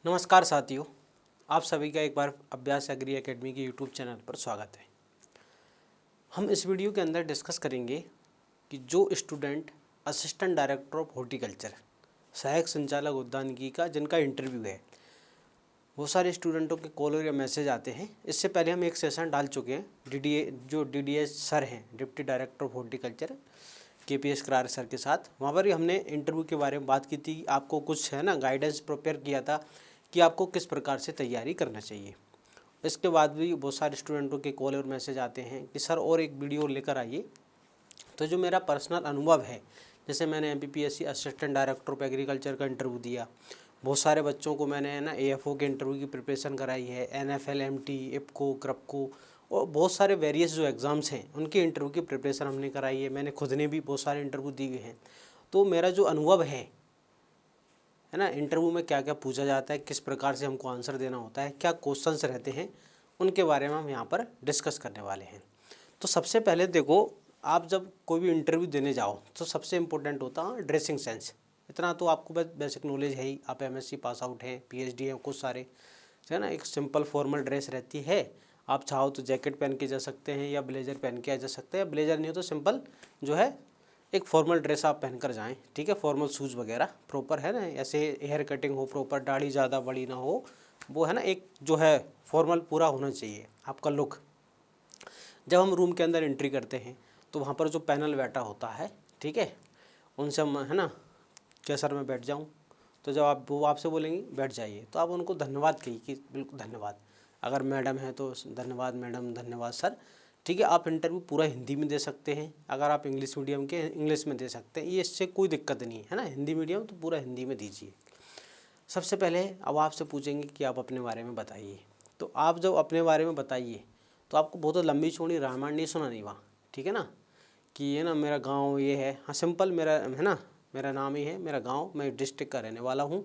नमस्कार साथियों, आप सभी का एक बार अभ्यास एग्री एकेडमी के यूट्यूब चैनल पर स्वागत है। हम इस वीडियो के अंदर डिस्कस करेंगे कि जो student assistant director of horticulture सहायक संचालक उद्यानिकी का जिनका इंटरव्यू है, वो सारे स्टूडेंटों के कॉल या मैसेज आते हैं। इससे पहले हम एक सेशन डाल चुके हैं डीडीएस सर हैं, deputy director of horticulture KPS करार सर के साथ। वहाँ पर हमने इंटरव्यू के बारे में बात की थी, आपको कुछ है ना गाइडेंस प्रिपेयर किया था कि आपको किस प्रकार से तैयारी करना चाहिए। इसके बाद भी बहुत सारे स्टूडेंटों के कॉल और मैसेज आते हैं कि सर और एक वीडियो लेकर आइए। तो जो मेरा पर्सनल अनुभव है, जैसे मैंने MPPSC assistant director of agriculture का इंटरव्यू दिया, बहुत सारे बच्चों को मैंने ना एएफओ के इंटरव्यू की प्रिपरेशन कराई है, एनएफएल, एमटी, इप्को, क्रप्को और बहुत सारे वेरियस जो एग्ज़ाम्स हैं उनके इंटरव्यू की प्रिपरेशन हमने कराई है। मैंने खुद ने भी बहुत सारे इंटरव्यू दिए हैं। तो मेरा जो अनुभव है ना, इंटरव्यू में क्या क्या पूछा जाता है, किस प्रकार से हमको आंसर देना होता है, क्या क्वेश्चंस रहते हैं, उनके बारे में हम यहाँ पर डिस्कस करने वाले हैं। तो सबसे पहले देखो, आप जब कोई भी इंटरव्यू देने जाओ तो सबसे इम्पोर्टेंट होता है ड्रेसिंग सेंस। इतना तो आपको बेसिक नॉलेज है ही, आप एमएससी पास आउट हैं, पीएचडी हैं, कुछ सारे है ना। एक सिंपल फॉर्मल ड्रेस रहती है, आप चाहो तो जैकेट पहन के जा सकते हैं या ब्लेजर पहन के आ जा सकते हैं। ब्लेजर नहीं हो तो सिंपल जो है एक फॉर्मल ड्रेस आप पहनकर जाएं, ठीक है। फॉर्मल शूज़ वगैरह प्रॉपर है ना, ऐसे हेयर कटिंग हो प्रॉपर, दाढ़ी ज़्यादा बड़ी ना हो, वो है ना एक जो है फॉर्मल पूरा होना चाहिए आपका लुक। जब हम रूम के अंदर एंट्री करते हैं तो वहाँ पर जो पैनल बैठा होता है, ठीक है, उनसे हम है ना, क्या सर मैं बैठ जाऊँ, तो जब वो आपसे बोलेंगे बैठ जाइए तो आप उनको धन्यवाद कहिए कि बिल्कुल धन्यवाद। अगर मैडम है तो धन्यवाद मैडम, धन्यवाद सर, ठीक है। आप इंटरव्यू पूरा हिंदी में दे सकते हैं, अगर आप इंग्लिश मीडियम के इंग्लिश में दे सकते हैं, ये इससे कोई दिक्कत नहीं है ना। हिंदी मीडियम तो पूरा हिंदी में दीजिए। सबसे पहले अब आपसे पूछेंगे कि आप अपने बारे में बताइए। तो आप जब अपने बारे में बताइए तो आपको बहुत लंबी चौड़ी रामायण नहीं सुनानी वहाँ, ठीक है ना, कि ये ना मेरा गांव ये है। हाँ, सिंपल मेरा है ना, मेरा नाम ही है, मेरा गांव, मैं डिस्ट्रिक्ट का रहने वाला हूँ,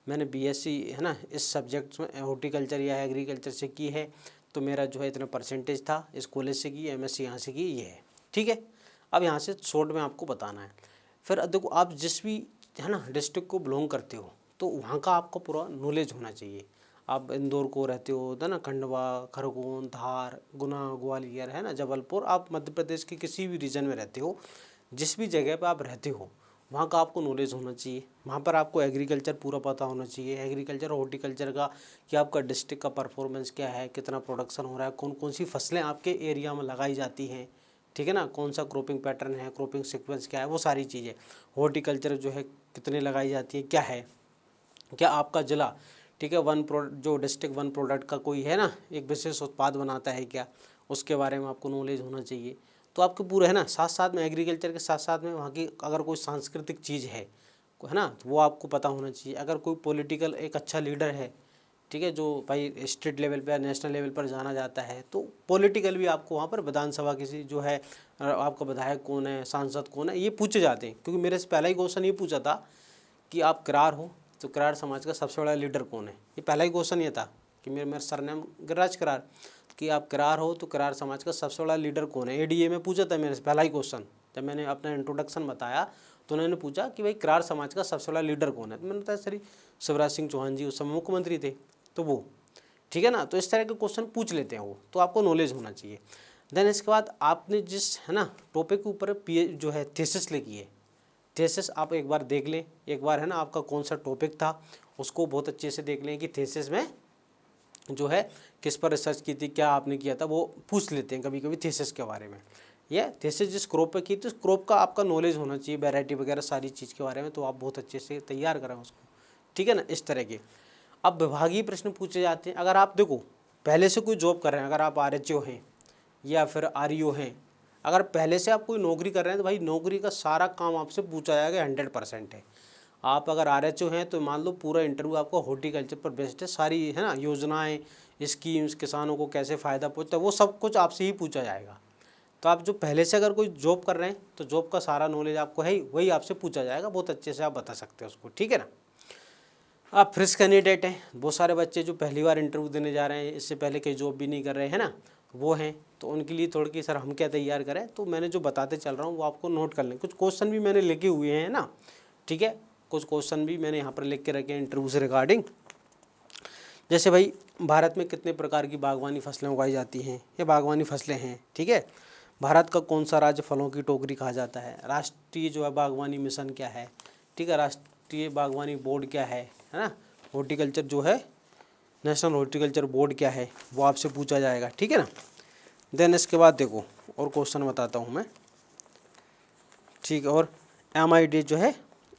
मैंने बीएससी है ना इस सब्जेक्ट में हॉर्टिकल्चर या एग्रीकल्चर से की है, तो मेरा जो है इतना परसेंटेज था, इस कॉलेज से की, एमएससी यहाँ से की, ये है, ठीक है। अब यहाँ से शॉर्ट में आपको बताना है। फिर देखो, आप जिस भी है ना डिस्ट्रिक्ट को बिलोंग करते हो तो वहाँ का आपको पूरा नॉलेज होना चाहिए। आप इंदौर को रहते हो है ना, खंडवा, खरगोन, धार, गुना, ग्वालियर है ना, जबलपुर, आप मध्य प्रदेश के किसी भी रीजन में रहते हो, जिस भी जगह पर आप रहते हो वहाँ का आपको नॉलेज होना चाहिए। वहाँ पर आपको एग्रीकल्चर पूरा पता होना चाहिए, एग्रीकल्चर हॉर्टिकल्चर का, कि आपका डिस्ट्रिक्ट का परफॉर्मेंस क्या है, कितना प्रोडक्शन हो रहा है, कौन कौन सी फसलें आपके एरिया में लगाई जाती हैं, ठीक है ना, कौन सा क्रॉपिंग पैटर्न है, क्रॉपिंग सीक्वेंस क्या है, वो सारी चीज़ें। हॉर्टिकल्चर जो है कितने लगाई जाती है, क्या है, क्या आपका ज़िला, ठीक है, जो डिस्ट्रिक्ट वन प्रोडक्ट का कोई है ना एक विशेष उत्पाद बनाता है क्या, उसके बारे में आपको नॉलेज होना चाहिए। तो आपके पूरे है ना, साथ साथ में एग्रीकल्चर के साथ साथ में वहाँ की अगर कोई सांस्कृतिक चीज़ है ना, तो वो आपको पता होना चाहिए। अगर कोई पॉलिटिकल एक अच्छा लीडर है, ठीक है, जो भाई स्टेट लेवल पर नेशनल लेवल पर जाना जाता है, तो पॉलिटिकल भी आपको वहाँ पर विधानसभा किसी जो है आपका विधायक कौन है, सांसद कौन है, ये पूछे जाते हैं। क्योंकि मेरे से पहला ही क्वेश्चन ये पूछा था कि आप किरार हो तो किरार समाज का सबसे बड़ा लीडर कौन है, ये पहला ही क्वेश्चन ये था कि मेरा सरनेम गिरिराज किरार, कि आप किरार हो तो किरार समाज का सबसे बड़ा लीडर कौन है। एडीए में पूछा था मेरे से पहला ही क्वेश्चन, जब मैंने अपना इंट्रोडक्शन बताया तो उन्होंने पूछा कि भाई किरार समाज का सबसे बड़ा लीडर कौन है, तो मैंने बताया श्री शिवराज सिंह चौहान जी, उस समय मुख्यमंत्री थे, तो वो, ठीक है ना। तो इस तरह के क्वेश्चन पूछ लेते हैं वो, तो आपको नॉलेज होना चाहिए। देन इसके बाद आपने जिस है ना टॉपिक के ऊपर जो है थीसिस लिखी है, थीसिस आप एक बार देख लें, एक बार है ना आपका कौन सा टॉपिक था उसको बहुत अच्छे से देख लें कि थीसिस में जो है किस पर रिसर्च की थी, क्या आपने किया था, वो पूछ लेते हैं कभी कभी थीसिस के बारे में। या थीसिस जिस क्रॉप पे की तो क्रॉप का आपका नॉलेज होना चाहिए, वैरायटी वगैरह सारी चीज़ के बारे में, तो आप बहुत अच्छे से तैयार करें उसको, ठीक है ना, इस तरह के। अब विभागीय प्रश्न पूछे जाते हैं। अगर आप देखो पहले से कोई जॉब कर रहे हैं, अगर आप आरएचओ हैं या फिर आरईओ हैं, अगर पहले से आप कोई नौकरी कर रहे हैं तो भाई नौकरी का सारा काम आपसे पूछा जाएगा, 100% है। आप अगर आरएचओ हैं तो मान लो पूरा इंटरव्यू आपका हॉर्टिकल्चर पर बेस्ड है, सारी है ना योजनाएं, स्कीम्स, किसानों को कैसे फ़ायदा पहुँचता है, वो सब कुछ आपसे ही पूछा जाएगा। तो आप जो पहले से अगर कोई जॉब कर रहे हैं तो जॉब का सारा नॉलेज आपको है ही, वही आपसे पूछा जाएगा, बहुत अच्छे से आप बता सकते हैं उसको, ठीक है ना। आप फ्रेश कैंडिडेट हैं, बहुत सारे बच्चे जो पहली बार इंटरव्यू देने जा रहे हैं, इससे पहले कहीं जॉब भी नहीं कर रहे हैं ना, वो हैं, तो उनके लिए थोड़ी कि सर हम क्या तैयार करें, तो मैंने जो बताते चल रहा हूँ वो आपको नोट कर लें। कुछ क्वेश्चन भी मैंने लिखे हुए हैं ना, ठीक है, कुछ क्वेश्चन भी मैंने यहाँ पर लिख के रखे हैं इंटरव्यू से रिगार्डिंग, जैसे भाई भारत में कितने प्रकार की बागवानी फसलें उगाई जाती हैं, ये बागवानी फसलें हैं, ठीक है। भारत का कौन सा राज्य फलों की टोकरी कहा जाता है, राष्ट्रीय जो है बागवानी मिशन क्या है, ठीक है, राष्ट्रीय बागवानी बोर्ड क्या है ना, हॉर्टिकल्चर जो है नेशनल हॉर्टिकल्चर बोर्ड क्या है, वो आपसे पूछा जाएगा, ठीक है ना। देन इसके बाद देखो और क्वेश्चन बताता हूँ मैं, ठीक है। और MID जो है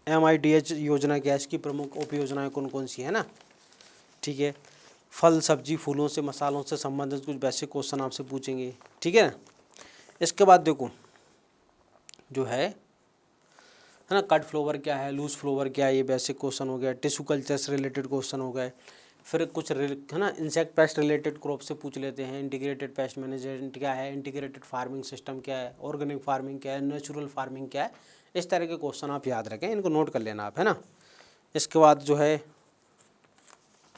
MIDH योजना क्या है, इसकी प्रमुख उप योजनाएँ कौन कौन सी है ना, ठीक है। फल सब्जी फूलों से मसालों से संबंधित कुछ बेसिक क्वेश्चन आपसे पूछेंगे, ठीक है ना। इसके बाद देखो जो है ना, कट फ्लावर क्या है, लूज फ्लावर क्या है, ये बेसिक क्वेश्चन हो गया। टिश्यू कल्चर से रिलेटेड क्वेश्चन हो गए। फिर कुछ है ना इंसेक्ट पेस्ट रिलेटेड क्रॉप से पूछ लेते हैं। इंटीग्रेटेड पेस्ट मैनेजमेंट क्या है, इंटीग्रेटेड फार्मिंग सिस्टम क्या है, ऑर्गेनिक फार्मिंग क्या है, नेचुरल फार्मिंग क्या है, इस तरह के क्वेश्चन आप याद रखें, इनको नोट कर लेना आप, है ना। इसके बाद जो है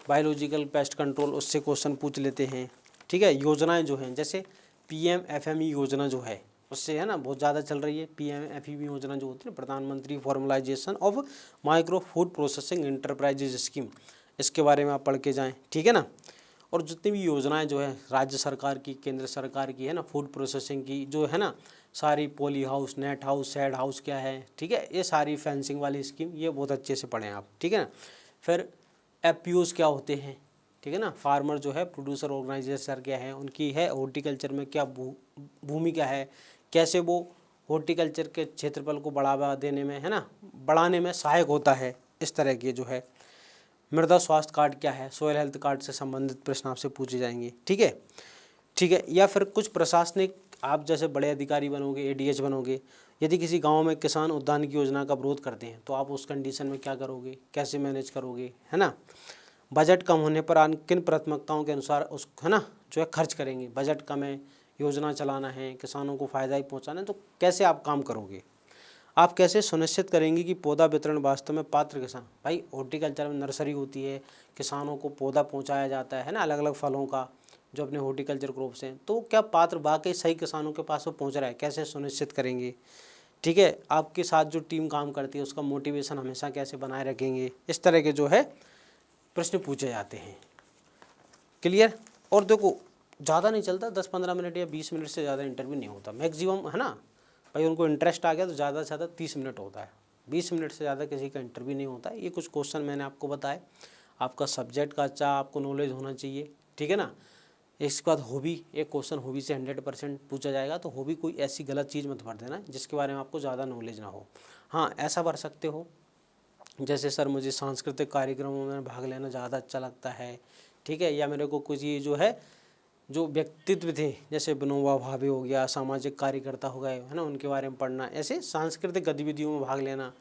बायोलॉजिकल पेस्ट कंट्रोल, उससे क्वेश्चन पूछ लेते हैं, ठीक है। योजनाएं जो हैं जैसे PMFME योजना जो है उससे है ना बहुत ज़्यादा चल रही है। PMFEB योजना जो होती है प्रधानमंत्री formalisation of micro food processing enterprises scheme, इसके बारे में आप पढ़ के जाएं, ठीक है ना। और जितनी भी योजनाएं जो है राज्य सरकार की केंद्र सरकार की है ना फूड प्रोसेसिंग की जो है ना, सारी poly house net house shade house क्या है, ठीक है, ये सारी फेंसिंग वाली स्कीम ये बहुत अच्छे से पढ़ें आप, ठीक है ना। फिर FPOs क्या होते हैं, ठीक है ना, फार्मर जो है प्रोड्यूसर ऑर्गेनाइजेशन क्या है, उनकी है हॉर्टिकल्चर में क्या भूमिका है, कैसे वो हॉर्टिकल्चर के क्षेत्रफल को बढ़ावा देने में है ना बढ़ाने में सहायक होता है, इस तरह के जो है। मृदा स्वास्थ्य कार्ड क्या है, सोयल हेल्थ कार्ड से संबंधित प्रश्न आपसे पूछे जाएंगे, ठीक है, ठीक है। या फिर कुछ प्रशासनिक, आप जैसे बड़े अधिकारी बनोगे, ADH बनोगे, यदि किसी गांव में किसान उद्यान की योजना का विरोध करते हैं तो आप उस कंडीशन में क्या करोगे, कैसे मैनेज करोगे, है ना। बजट कम होने पर किन प्राथमिकताओं के अनुसार उस है ना जो है खर्च करेंगे, बजट कम है, योजना चलाना है, किसानों को फ़ायदा ही पहुंचाना है, तो कैसे आप काम करोगे। आप कैसे सुनिश्चित करेंगे कि पौधा वितरण वास्तव में पात्र किसान, भाई हॉर्टिकल्चर में नर्सरी होती है, किसानों को पौधा पहुंचाया जाता है ना अलग अलग फलों का जो अपने हॉर्टिकल्चर क्रॉप्स हैं, तो क्या पात्र वाकई सही किसानों के पास वो पहुंच रहा है, कैसे सुनिश्चित करेंगे, ठीक है। आपके साथ जो टीम काम करती है उसका मोटिवेशन हमेशा कैसे बनाए रखेंगे, इस तरह के जो है प्रश्न पूछे जाते हैं, क्लियर। और देखो ज़्यादा नहीं चलता, 10-15 मिनट या 20 मिनट से ज़्यादा इंटरव्यू नहीं होता मैक्सिमम, है ना। भाई उनको इंटरेस्ट आ गया तो ज़्यादा से ज़्यादा 30 मिनट होता है, 20 मिनट से ज़्यादा किसी का इंटरव्यू नहीं होता है। ये कुछ क्वेश्चन मैंने आपको बताए, आपका सब्जेक्ट का अच्छा आपको नॉलेज होना चाहिए, ठीक है ना। इसके बाद हॉबी, एक क्वेश्चन हॉबी से 100% पूछा जाएगा, तो हॉबी कोई ऐसी गलत चीज़ मत भर देना जिसके बारे में आपको ज़्यादा नॉलेज ना हो। हाँ ऐसा भर सकते हो जैसे सर मुझे सांस्कृतिक कार्यक्रमों में भाग लेना ज़्यादा अच्छा लगता है, ठीक है, या मेरे को कुछ ये जो है जो व्यक्तित्व थे जैसे विनोबा भावे हो गया, सामाजिक कार्यकर्ता हो गए, है ना, उनके बारे में पढ़ना, ऐसे सांस्कृतिक गतिविधियों में भाग लेना।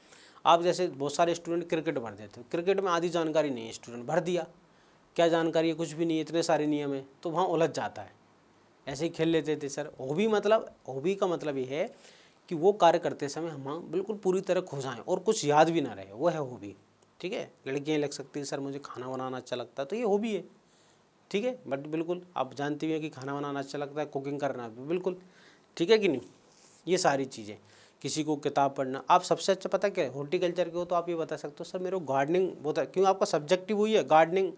आप जैसे बहुत सारे स्टूडेंट क्रिकेट भर देते हो, क्रिकेट में आधी जानकारी नहीं है, स्टूडेंट भर दिया, क्या जानकारी है, कुछ भी नहीं है, इतने सारे नियम है, तो वहाँ उलझ जाता है। ऐसे ही खेल लेते थे सर। हॉबी का मतलब ये है कि वो कार्य करते समय हम बिल्कुल पूरी तरह खो जाएं और कुछ याद भी ना रहे, वो है हॉबी, ठीक है। लड़कियाँ लग सकती है सर मुझे खाना बनाना अच्छा लगता है, तो ये हॉबी है, ठीक है। बट बिल्कुल आप जानते भी हैं कि खाना बनाना अच्छा लगता है, कुकिंग करना भी बिल्कुल, ठीक है कि नहीं। ये सारी चीज़ें, किसी को किताब पढ़ना, आप सबसे अच्छा पता क्या है हॉर्टिकल्चर के हो तो आप ये बता सकते हो सर मेरे को गार्डनिंग बहुत, क्यों आपका सब्जेक्ट ही वही है गार्डनिंग,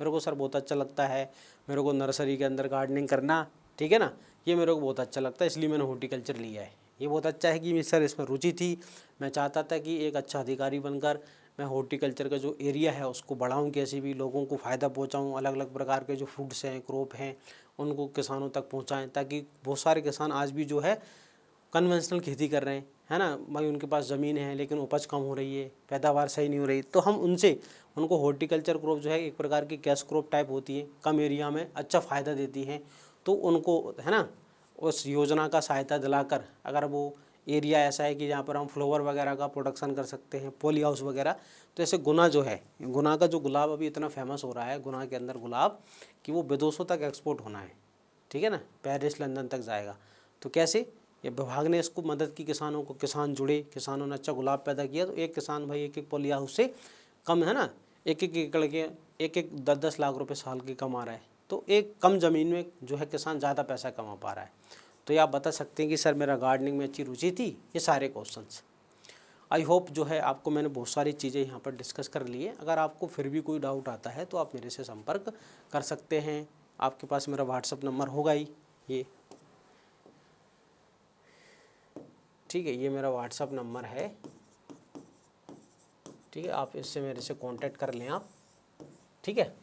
मेरे को सर बहुत अच्छा लगता है, मेरे को नर्सरी के अंदर गार्डनिंग करना, ठीक है ना, ये मेरे को बहुत अच्छा लगता है इसलिए मैंने हॉर्टिकल्चर लिया है। ये बहुत अच्छा है कि सर इसमें रुचि थी, मैं चाहता था कि एक अच्छा अधिकारी बनकर मैं हॉर्टिकल्चर का जो एरिया है उसको बढ़ाऊँ, कैसे भी लोगों को फ़ायदा पहुँचाऊँ, अलग अलग प्रकार के जो फूड्स हैं क्रॉप हैं उनको किसानों तक पहुँचाएँ, ताकि बहुत सारे किसान आज भी जो है कन्वेंशनल खेती कर रहे हैं, है ना, भाई उनके पास ज़मीन है लेकिन उपज कम हो रही है, पैदावार सही नहीं हो रही, तो हम उनसे उनको हॉर्टिकल्चर क्रॉप जो है एक प्रकार की कैश क्रॉप टाइप होती है, कम एरिया में अच्छा फ़ायदा देती हैं, तो उनको है ना उस योजना का सहायता दिलाकर, अगर वो एरिया ऐसा है कि जहाँ पर हम फ्लावर वगैरह का प्रोडक्शन कर सकते हैं, पॉली हाउस वगैरह, तो ऐसे गुना जो है, गुना का जो गुलाब अभी इतना फेमस हो रहा है, गुना के अंदर गुलाब कि वो विदेशों तक एक्सपोर्ट होना है, ठीक है ना, पेरिस लंदन तक जाएगा। तो कैसे ये विभाग ने इसको मदद की, किसानों को, किसान जुड़े, किसानों ने अच्छा गुलाब पैदा किया, तो एक किसान भाई एक एक पॉली हाउस से कम है ना, एक एक एकड़ के 10-10 लाख रुपए साल के कमा रहा है, तो एक कम ज़मीन में जो है किसान ज़्यादा पैसा कमा पा रहा है। तो ये आप बता सकते हैं कि सर मेरा गार्डनिंग में अच्छी रुचि थी, ये सारे क्वेश्चंस। आई होप जो है आपको मैंने बहुत सारी चीज़ें यहाँ पर डिस्कस कर ली है। अगर आपको फिर भी कोई डाउट आता है तो आप मेरे से संपर्क कर सकते हैं। आपके पास मेरा व्हाट्सअप नंबर होगा ही, ये ठीक है, ये मेरा व्हाट्सअप नंबर है, ठीक है। आप इससे मेरे से कांटेक्ट कर लें आप, ठीक है।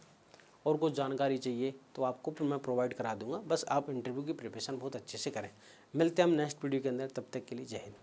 और कुछ जानकारी चाहिए तो आपको मैं प्रोवाइड करा दूंगा, बस आप इंटरव्यू की प्रिपरेशन बहुत अच्छे से करें। मिलते हैं हम नेक्स्ट वीडियो के अंदर, तब तक के लिए जय हिंद।